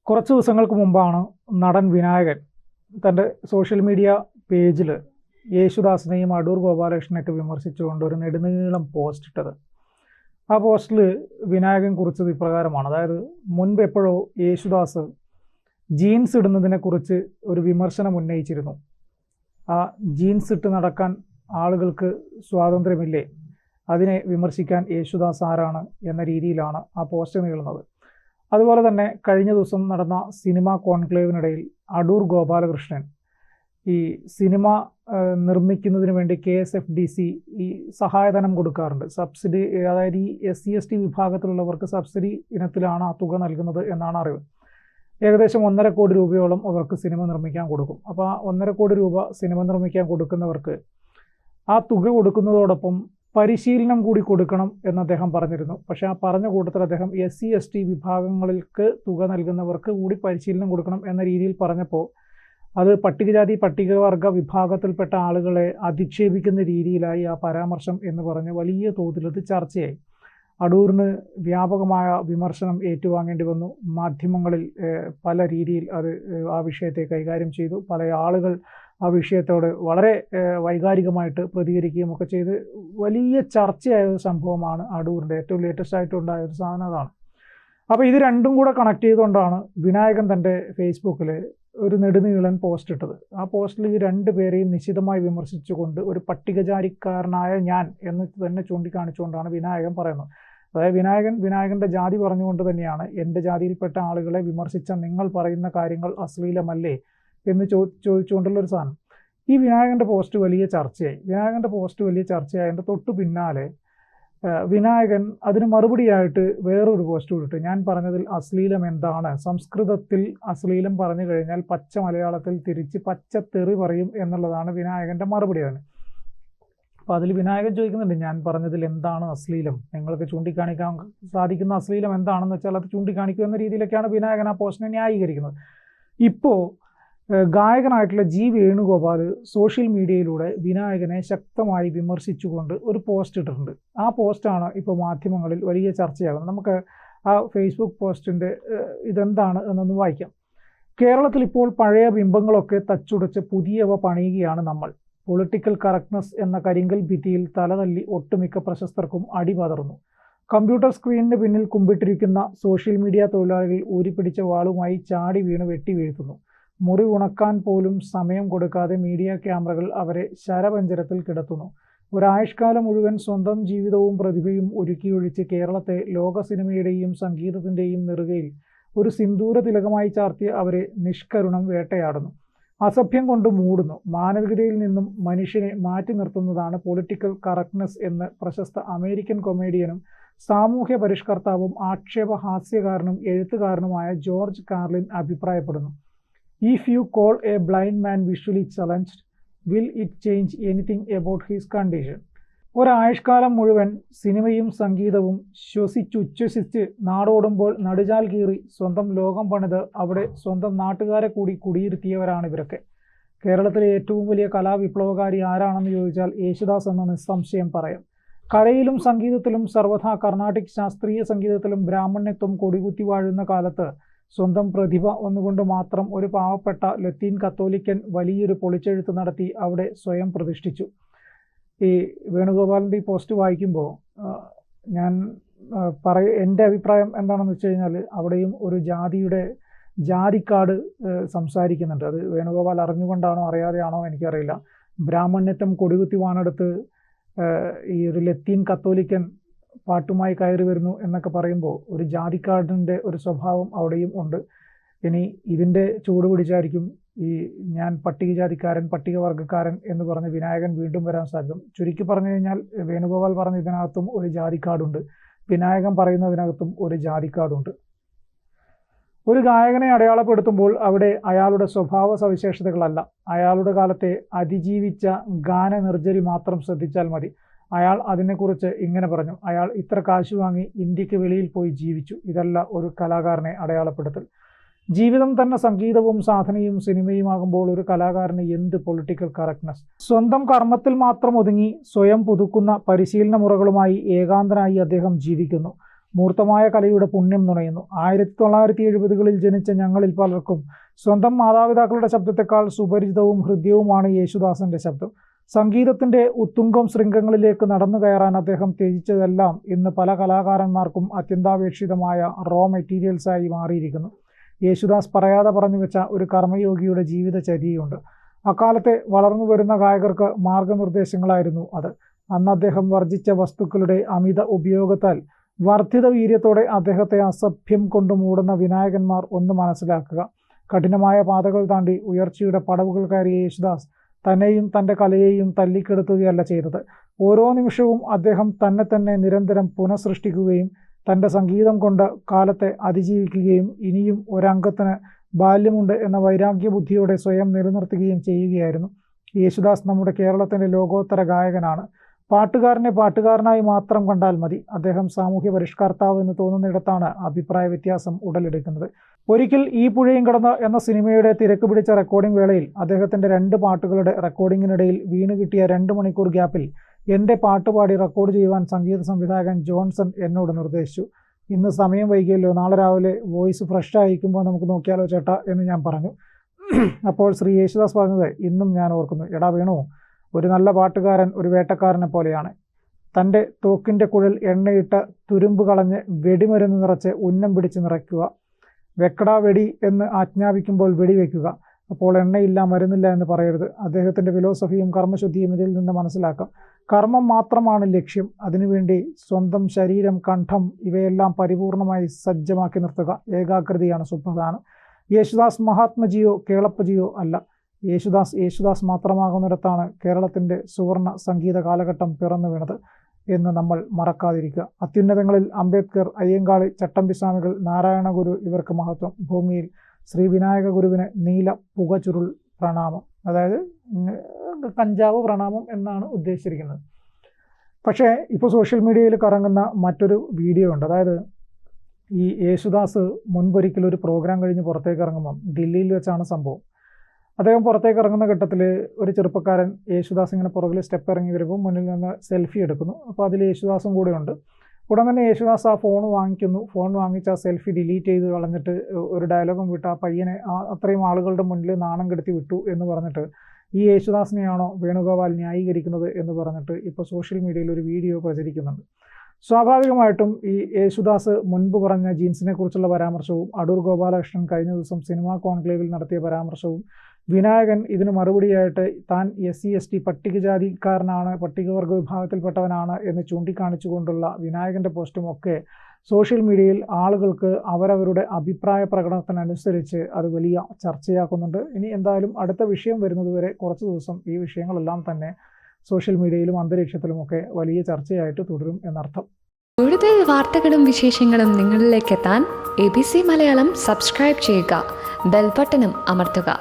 കുറച്ച് ദിവസങ്ങൾക്ക് മുമ്പാണ് നടൻ വിനായകൻ തൻ്റെ സോഷ്യൽ മീഡിയ പേജിൽ യേശുദാസിനെയും അടൂർ ഗോപാലകൃഷ്ണനെയൊക്കെ വിമർശിച്ചുകൊണ്ട് ഒരു നെടുനീളം പോസ്റ്റ് ഇട്ടത്. ആ പോസ്റ്റിൽ വിനായകൻ കുറിച്ചത് ഇപ്രകാരമാണ്. അതായത് മുൻപ് എപ്പോഴോ യേശുദാസ് ജീൻസ് ഇടുന്നതിനെക്കുറിച്ച് ഒരു വിമർശനം ഉന്നയിച്ചിരുന്നു. ആ ജീൻസ് ഇട്ട് നടക്കാൻ ആളുകൾക്ക് സ്വാതന്ത്ര്യമില്ലേ, അതിനെ വിമർശിക്കാൻ യേശുദാസ് ആരാണ് എന്ന രീതിയിലാണ് ആ പോസ്റ്റ് നീളുന്നത്. അതുപോലെ തന്നെ കഴിഞ്ഞ ദിവസം നടന്ന സിനിമ കോൺക്ലേവിനിടയിൽ അടൂർ ഗോപാലകൃഷ്ണൻ ഈ സിനിമ നിർമ്മിക്കുന്നതിന് വേണ്ടി KSFDC ഈ സഹായധനം കൊടുക്കാറുണ്ട്. സബ്സിഡി, അതായത് ഈ SC/ST വിഭാഗത്തിലുള്ളവർക്ക് സബ്സിഡി ഇനത്തിലാണ് ആ തുക നൽകുന്നത് എന്നാണ് അറിവ്. ഏകദേശം 1.5 കോടി രൂപയോളം അവർക്ക് സിനിമ നിർമ്മിക്കാൻ കൊടുക്കും. അപ്പോൾ ആ 1.5 കോടി രൂപ സിനിമ നിർമ്മിക്കാൻ കൊടുക്കുന്നവർക്ക് ആ തുക കൊടുക്കുന്നതോടൊപ്പം പരിശീലനം കൂടി കൊടുക്കണം എന്ന് അദ്ദേഹം പറഞ്ഞിരുന്നു. പക്ഷേ ആ പറഞ്ഞ കൂട്ടത്തിൽ അദ്ദേഹം SC/ST വിഭാഗങ്ങൾക്ക് തുക നൽകുന്നവർക്ക് കൂടി പരിശീലനം കൊടുക്കണം എന്ന രീതിയിൽ പറഞ്ഞപ്പോൾ അത് പട്ടികജാതി പട്ടികവർഗ വിഭാഗത്തിൽപ്പെട്ട ആളുകളെ അധിക്ഷേപിക്കുന്ന രീതിയിലായി ആ പരാമർശം എന്ന് പറഞ്ഞ് വലിയ തോതിൽ അത് ചർച്ചയായി. അടൂരിന് വ്യാപകമായ വിമർശനം ഏറ്റുവാങ്ങേണ്ടി വന്നു. മാധ്യമങ്ങളിൽ പല രീതിയിൽ അത് ആ വിഷയത്തെ കൈകാര്യം ചെയ്തു. പല ആളുകൾ ആ വിഷയത്തോട് വളരെ വൈകാരികമായിട്ട് പ്രതികരിക്കുകയും ഒക്കെ ചെയ്ത് വലിയ ചർച്ചയായ ഒരു സംഭവമാണ് അടൂരിൻ്റെ ഏറ്റവും ലേറ്റസ്റ്റ് ആയിട്ടുണ്ടായ ഒരു സാധനം അതാണ്. അപ്പോൾ ഇത് രണ്ടും കൂടെ കണക്ട് ചെയ്തുകൊണ്ടാണ് വിനായകൻ തൻ്റെ ഫേസ്ബുക്കിൽ ഒരു നെടുനീളൻ പോസ്റ്റ് ഇട്ടത്. ആ പോസ്റ്റിൽ ഈ 2 പേരെയും നിശിതമായി വിമർശിച്ചുകൊണ്ട് ഒരു പട്ടികജാതിക്കാരനായ ഞാൻ എന്ന് തന്നെ ചൂണ്ടിക്കാണിച്ചുകൊണ്ടാണ് വിനായകൻ പറയുന്നത്. അതായത് വിനായകൻ്റെ ജാതി പറഞ്ഞുകൊണ്ട് തന്നെയാണ് എൻ്റെ ജാതിയിൽപ്പെട്ട ആളുകളെ വിമർശിച്ച നിങ്ങൾ പറയുന്ന കാര്യങ്ങൾ അശ്ലീലമല്ലേ എന്ന് ചോദിച്ചുകൊണ്ടുള്ളൊരു സാധനം. ഈ വിനായകൻ്റെ പോസ്റ്റ് വലിയ ചർച്ചയായതിൻ്റെ തൊട്ടു പിന്നാലെ വിനായകൻ അതിന് മറുപടിയായിട്ട് വേറൊരു പോസ്റ്റ് കൊടുത്തു. ഞാൻ പറഞ്ഞതിൽ അശ്ലീലം എന്താണ്, സംസ്കൃതത്തിൽ അശ്ലീലം പറഞ്ഞു കഴിഞ്ഞാൽ പച്ച മലയാളത്തിൽ തിരിച്ച് പച്ചത്തെറി പറയും എന്നുള്ളതാണ് വിനായകൻ്റെ മറുപടി തന്നെ. അപ്പോൾ അതിൽ വിനായകൻ ചോദിക്കുന്നുണ്ട്, ഞാൻ പറഞ്ഞതിൽ എന്താണ് അശ്ലീലം, നിങ്ങൾക്ക് ചൂണ്ടിക്കാണിക്കാൻ സാധിക്കുന്ന അശ്ലീലം എന്താണെന്ന് വെച്ചാൽ അത് ചൂണ്ടിക്കാണിക്കും എന്ന രീതിയിലൊക്കെയാണ് വിനായകൻ ആ പോസ്റ്റിനെ ന്യായീകരിക്കുന്നത്. ഇപ്പോൾ ഗായകനായിട്ടുള്ള G വേണുഗോപാൽ സോഷ്യൽ മീഡിയയിലൂടെ വിനായകനെ ശക്തമായി വിമർശിച്ചുകൊണ്ട് ഒരു പോസ്റ്റ് ഇട്ടിട്ടുണ്ട്. ആ പോസ്റ്റാണ് ഇപ്പോൾ മാധ്യമങ്ങളിൽ വലിയ ചർച്ചയാകുന്നത്. നമുക്ക് ആ ഫേസ്ബുക്ക് പോസ്റ്റിൻ്റെ ഇതെന്താണ് എന്നൊന്ന് വായിക്കാം. കേരളത്തിൽ ഇപ്പോൾ പഴയ ബിംബങ്ങളൊക്കെ തച്ചുടച്ച് പുതിയവ പണിയുകയാണ് നമ്മൾ. പൊളിറ്റിക്കൽ കറക്റ്റ്നസ് എന്ന കരിങ്കൽ ഭിത്തിയിൽ തലതല്ലി ഒട്ടുമിക്ക പ്രശസ്തർക്കും അടിപതറുന്നു. കമ്പ്യൂട്ടർ സ്ക്രീനിന് പിന്നിൽ കുമ്പിട്ടിരിക്കുന്ന സോഷ്യൽ മീഡിയ തൊഴിലാളികൾ ഊരിപ്പിടിച്ച വാളുമായി ചാടി വീണ് വെട്ടി വീഴ്ത്തുന്നു. മുറി ഉണക്കാൻ പോലും സമയം കൊടുക്കാതെ മീഡിയ ക്യാമറകൾ അവരെ ശരപഞ്ചരത്തിൽ കിടത്തുന്നു. ഒരായുഷ്കാലം മുഴുവൻ സ്വന്തം ജീവിതവും പ്രതിഭയും ഒരുക്കിയൊഴിച്ച് കേരളത്തെ ലോക സിനിമയുടെയും സംഗീതത്തിൻ്റെയും നെറുകയിൽ ഒരു സിന്ദൂര തിലകമായി ചാർത്തി അവരെ നിഷ്കരുണം വേട്ടയാടുന്നു. അസഭ്യം കൊണ്ട് മൂടുന്നു. മാനവികതയിൽ നിന്നും മനുഷ്യനെ മാറ്റി നിർത്തുന്നതാണ് പൊളിറ്റിക്കൽ കറക്റ്റ്നസ് എന്ന് പ്രശസ്ത അമേരിക്കൻ കൊമേഡിയനും സാമൂഹ്യ പരിഷ്കർത്താവും ആക്ഷേപഹാസ്യകാരനും എഴുത്തുകാരനുമായ ജോർജ് കാർലിൻ അഭിപ്രായപ്പെടുന്നു. If you call a blind man visually challenged, will it change anything about his condition? ഒരായുഷ്കാലം മുഴുവൻ സിനിമയും സംഗീതവും ശ്വസിച്ചുച്ഛ്വസിച്ച് നാടോടുമ്പോൾ നടുചാൽ കീറി സ്വന്തം ലോകം പണിത് അവിടെ സ്വന്തം നാട്ടുകാരെ കൂടി കുടിയിരുത്തിയവരാണ് ഇവരൊക്കെ. കേരളത്തിലെ ഏറ്റവും വലിയ കലാവിപ്ലവകാരി ആരാണെന്ന് ചോദിച്ചാൽ യേശുദാസ് എന്ന് നിസ്സംശയം പറയാം. കലയിലും സംഗീതത്തിലും സർവഥാ കർണാട്ടിക് ശാസ്ത്രീയ സംഗീതത്തിലും ബ്രാഹ്മണ്യത്വം കൊടികുത്തി വാഴുന്ന കാലത്ത് സ്വന്തം പ്രതിഭ ഒന്നുകൊണ്ട് മാത്രം ഒരു പാവപ്പെട്ട ലത്തീൻ കത്തോലിക്കൻ വലിയൊരു പൊളിച്ചെഴുത്ത് നടത്തി അവിടെ സ്വയം പ്രതിഷ്ഠിച്ചു. ഈ വേണുഗോപാലിൻ്റെ ഈ പോസ്റ്റ് വായിക്കുമ്പോൾ ഞാൻ എൻ്റെ അഭിപ്രായം എന്താണെന്ന് വെച്ച് കഴിഞ്ഞാൽ അവിടെയും ഒരു ജാതിക്കാട് സംസാരിക്കുന്നുണ്ട്. അത് വേണുഗോപാൽ അറിഞ്ഞുകൊണ്ടാണോ അറിയാതെയാണോ എനിക്കറിയില്ല. ബ്രാഹ്മണ്യത്വം കൊടികുത്തി വാണെടുത്ത് ഈ ഒരു ലത്തീൻ കത്തോലിക്കൻ പാട്ടുമായി കയറി വരുന്നു എന്നൊക്കെ പറയുമ്പോൾ ഒരു ജാതിക്കാടിൻ്റെ ഒരു സ്വഭാവം അവിടെയും ഉണ്ട്. ഇനി ഇതിൻ്റെ ചൂട് പിടിച്ചായിരിക്കും ഈ ഞാൻ പട്ടികജാതിക്കാരൻ പട്ടികവർഗക്കാരൻ എന്ന് പറഞ്ഞ് വിനായകൻ വീണ്ടും വരാൻ സാധിക്കും. ചുരുക്കി പറഞ്ഞു കഴിഞ്ഞാൽ വേണുഗോപാൽ പറഞ്ഞ ഇതിനകത്തും ഒരു ജാതിക്കാടുണ്ട്, വിനായകൻ പറയുന്നതിനകത്തും ഒരു ജാതിക്കാടുണ്ട്. ഒരു ഗായകനെ അടയാളപ്പെടുത്തുമ്പോൾ അവിടെ അയാളുടെ സ്വഭാവ സവിശേഷതകളല്ല, അയാളുടെ കാലത്തെ അതിജീവിച്ച ഗാനനിർജ്ജരി മാത്രം ശ്രദ്ധിച്ചാൽ മതി. അയാൾ അതിനെക്കുറിച്ച് ഇങ്ങനെ പറഞ്ഞു, അയാൾ ഇത്ര കാശ് വാങ്ങി ഇന്ത്യക്ക് വെളിയിൽ പോയി ജീവിച്ചു. ഇതല്ല ഒരു കലാകാരനെ അടയാളപ്പെടുത്തൽ. ജീവിതം തന്നെ സംഗീതവും സാധനയും സിനിമയുമാകുമ്പോൾ ഒരു കലാകാരന് എന്ത് പൊളിറ്റിക്കൽ കറക്റ്റ്നസ്? സ്വന്തം കർമ്മത്തിൽ മാത്രം ഒതുങ്ങി സ്വയം പുതുക്കുന്ന പരിശീലന മുറകളുമായി ഏകാന്തനായി അദ്ദേഹം ജീവിക്കുന്നു. മൂർത്തമായ കലയുടെ പുണ്യം നുണയുന്നു. 1970-കളിൽ ജനിച്ച ഞങ്ങളിൽ പലർക്കും സ്വന്തം മാതാപിതാക്കളുടെ ശബ്ദത്തെക്കാൾ സുപരിചിതവും ഹൃദ്യവുമാണ് യേശുദാസിന്റെ ശബ്ദം. സംഗീതത്തിന്റെ ഉത്തുംഗം ശൃംഗങ്ങളിലേക്ക് നടന്നു കയറാൻ അദ്ദേഹം ത്യജിച്ചതെല്ലാം ഇന്ന് പല കലാകാരന്മാർക്കും അത്യന്താപേക്ഷിതമായ റോ മെറ്റീരിയൽസായി മാറിയിരിക്കുന്നു. യേശുദാസ് പറയാതെ പറഞ്ഞു വെച്ച ഒരു കർമ്മയോഗിയുടെ ജീവിതചര്യയുണ്ട്. അക്കാലത്തെ വളർന്നു വരുന്ന ഗായകർക്ക് മാർഗനിർദ്ദേശങ്ങളായിരുന്നു അത്. അന്ന് അദ്ദേഹം വർജിച്ച വസ്തുക്കളുടെ അമിത ഉപയോഗത്താൽ വർദ്ധിത വീര്യത്തോടെ അദ്ദേഹത്തെ അസഭ്യം കൊണ്ട് മൂടുന്ന വിനായകന്മാർ ഒന്ന് മനസ്സിലാക്കുക. കഠിനമായ പാതകൾ താണ്ടി ഉയർച്ചയുടെ പടവുകൾ കയറിയ യേശുദാസ് തന്നെയും തൻ്റെ കലയെയും തല്ലിക്കെടുത്തുകയല്ല ചെയ്തത്. ഓരോ നിമിഷവും അദ്ദേഹം തന്നെ നിരന്തരം പുനഃസൃഷ്ടിക്കുകയും തൻ്റെ സംഗീതം കൊണ്ട് കാലത്തെ അതിജീവിക്കുകയും ഇനിയും ഒരംഗത്തിന് ബാല്യമുണ്ട് എന്ന വൈരാഗ്യബുദ്ധിയോടെ സ്വയം നിലനിർത്തുകയും ചെയ്യുകയായിരുന്നു. യേശുദാസ് നമ്മുടെ കേരളത്തിൻ്റെ ലോകോത്തര ഗായകനാണ്. പാട്ടുകാരനെ പാട്ടുകാരനായി മാത്രം കണ്ടാൽ മതി. അദ്ദേഹം സാമൂഹ്യ പരിഷ്കർത്താവ് എന്ന് തോന്നുന്നിടത്താണ് അഭിപ്രായ വ്യത്യാസം ഉടലെടുക്കുന്നത്. ഒരിക്കൽ ഈ പുഴയും കടന്ന് എന്ന സിനിമയുടെ തിരക്ക് പിടിച്ച റെക്കോർഡിംഗ് വേളയിൽ അദ്ദേഹത്തിൻ്റെ 2 പാട്ടുകളുടെ റെക്കോർഡിങ്ങിനിടയിൽ വീണ് കിട്ടിയ 2 മണിക്കൂർ ഗ്യാപ്പിൽ എൻ്റെ പാട്ട് പാടി റെക്കോർഡ് ചെയ്യുവാൻ സംഗീത സംവിധായകൻ ജോൺസൺ എന്നോട് നിർദ്ദേശിച്ചു. ഇന്ന് സമയം വൈകിയല്ലോ, നാളെ രാവിലെ വോയിസ് ഫ്രഷ് ആയിരിക്കുമ്പോൾ നമുക്ക് നോക്കിയാലോ ചേട്ടാ എന്ന് ഞാൻ പറഞ്ഞു. അപ്പോൾ ശ്രീ യേശുദാസ് പറഞ്ഞത് ഇന്നും ഞാൻ ഓർക്കുന്നു. എടാ വേണു, ഒരു നല്ല പാട്ടുകാരൻ ഒരു വേട്ടക്കാരനെ പോലെയാണ്. തൻ്റെ തോക്കിൻ്റെ കുഴൽ എണ്ണയിട്ട് തുരുമ്പ് കളഞ്ഞ് വെടിമരുന്ന് നിറച്ച് ഉന്നം പിടിച്ച് നിറയ്ക്കുക. വെക്കടാ വെടി എന്ന് ആജ്ഞാപിക്കുമ്പോൾ വെടിവെക്കുക. അപ്പോൾ എണ്ണയില്ല മരുന്നില്ല എന്ന് പറയരുത്. അദ്ദേഹത്തിൻ്റെ ഫിലോസഫിയും കർമ്മശുദ്ധിയും ഇതിൽ നിന്ന് മനസ്സിലാക്കാം. കർമ്മം മാത്രമാണ് ലക്ഷ്യം. അതിനുവേണ്ടി സ്വന്തം ശരീരം, കണ്ഠം ഇവയെല്ലാം പരിപൂർണമായി സജ്ജമാക്കി നിർത്തുക. ഏകാഗ്രതയാണ് സുപ്രധാനം. യേശുദാസ് മഹാത്മജിയോ കേളപ്പജിയോ അല്ല. യേശുദാസ് മാത്രമാകുന്നിടത്താണ് കേരളത്തിൻ്റെ സുവർണ സംഗീത കാലഘട്ടം പിറന്നു വീണത് എന്ന് നമ്മൾ മറക്കാതിരിക്കുക. അത്യുന്നതങ്ങളിൽ അംബേദ്കർ, അയ്യങ്കാളി, ചട്ടമ്പിസ്വാമികൾ, നാരായണ ഗുരു ഇവർക്ക് മഹത്വം. ഭൂമിയിൽ ശ്രീ വിനായക ഗുരുവിന് നീല പുകചുരുൾ പ്രണാമം. അതായത് കഞ്ചാവ് പ്രണാമം എന്നാണ് ഉദ്ദേശിച്ചിരിക്കുന്നത്. പക്ഷേ ഇപ്പോൾ സോഷ്യൽ മീഡിയയിൽ കറങ്ങുന്ന മറ്റൊരു വീഡിയോ ഉണ്ട്. അതായത് ഈ യേശുദാസ് മുൻപൊരിക്കലും ഒരു പ്രോഗ്രാം കഴിഞ്ഞ് പുറത്തേക്ക് ഇറങ്ങുമ്പം ദില്ലിയിൽ വെച്ചാണ് സംഭവം. അദ്ദേഹം പുറത്തേക്ക് ഇറങ്ങുന്ന ഘട്ടത്തിൽ ഒരു ചെറുപ്പക്കാരൻ യേശുദാസ് ഇങ്ങനെ പുറകിൽ സ്റ്റെപ്പ് ഇറങ്ങി വരുമ്പോൾ മുന്നിൽ നിന്ന് സെൽഫി എടുക്കുന്നു. അപ്പോൾ അതിൽ യേശുദാസും കൂടെ ഉണ്ട്. ഉടൻ തന്നെ യേശുദാസ് ആ ഫോൺ വാങ്ങിക്കുന്നു. ഫോൺ വാങ്ങിച്ച് ആ സെൽഫി ഡിലീറ്റ് ചെയ്ത് കളഞ്ഞിട്ട് ഒരു ഡയലോഗും വിട്ട് ആ പയ്യനെ അത്രയും ആളുകളുടെ മുന്നിൽ നാണം കെടുത്തി വിട്ടു എന്ന് പറഞ്ഞിട്ട് ഈ യേശുദാസിനെയാണോ വേണുഗോപാൽ ന്യായീകരിക്കുന്നത് എന്ന് പറഞ്ഞിട്ട് ഇപ്പോൾ സോഷ്യൽ മീഡിയയിൽ ഒരു വീഡിയോ പ്രചരിക്കുന്നുണ്ട്. സ്വാഭാവികമായിട്ടും ഈ യേശുദാസ് മുൻപ് പറഞ്ഞ ജീൻസിനെ കുറിച്ചുള്ള പരാമർശവും അടൂർ ഗോപാലകൃഷ്ണൻ കഴിഞ്ഞ ദിവസം സിനിമാ കോൺക്ലേവിൽ നടത്തിയ പരാമർശവും വിനായകൻ ഇതിന് മറുപടിയായിട്ട് താൻ SC/ST പട്ടികജാതിക്കാരനാണ്, പട്ടികവർഗ വിഭാഗത്തിൽപ്പെട്ടവനാണ് എന്ന് ചൂണ്ടിക്കാണിച്ചുകൊണ്ടുള്ള വിനായകൻ്റെ പോസ്റ്റും ഒക്കെ സോഷ്യൽ മീഡിയയിൽ ആളുകൾക്ക് അവരവരുടെ അഭിപ്രായ പ്രകടനത്തിനനുസരിച്ച് അത് വലിയ ചർച്ചയാക്കുന്നുണ്ട്. ഇനി എന്തായാലും അടുത്ത വിഷയം വരുന്നതുവരെ കുറച്ച് ദിവസം ഈ വിഷയങ്ങളെല്ലാം തന്നെ സോഷ്യൽ മീഡിയയിലും അന്തരീക്ഷത്തിലുമൊക്കെ വലിയ ചർച്ചയായിട്ട് തുടരും എന്നർത്ഥം. കൂടുതൽ വാർത്തകളും വിശേഷങ്ങളും നിങ്ങളിലേക്ക് എത്താൻ ABC മലയാളം സബ്സ്ക്രൈബ് ചെയ്യുക, ബെൽ ബട്ടണും അമർത്തുക.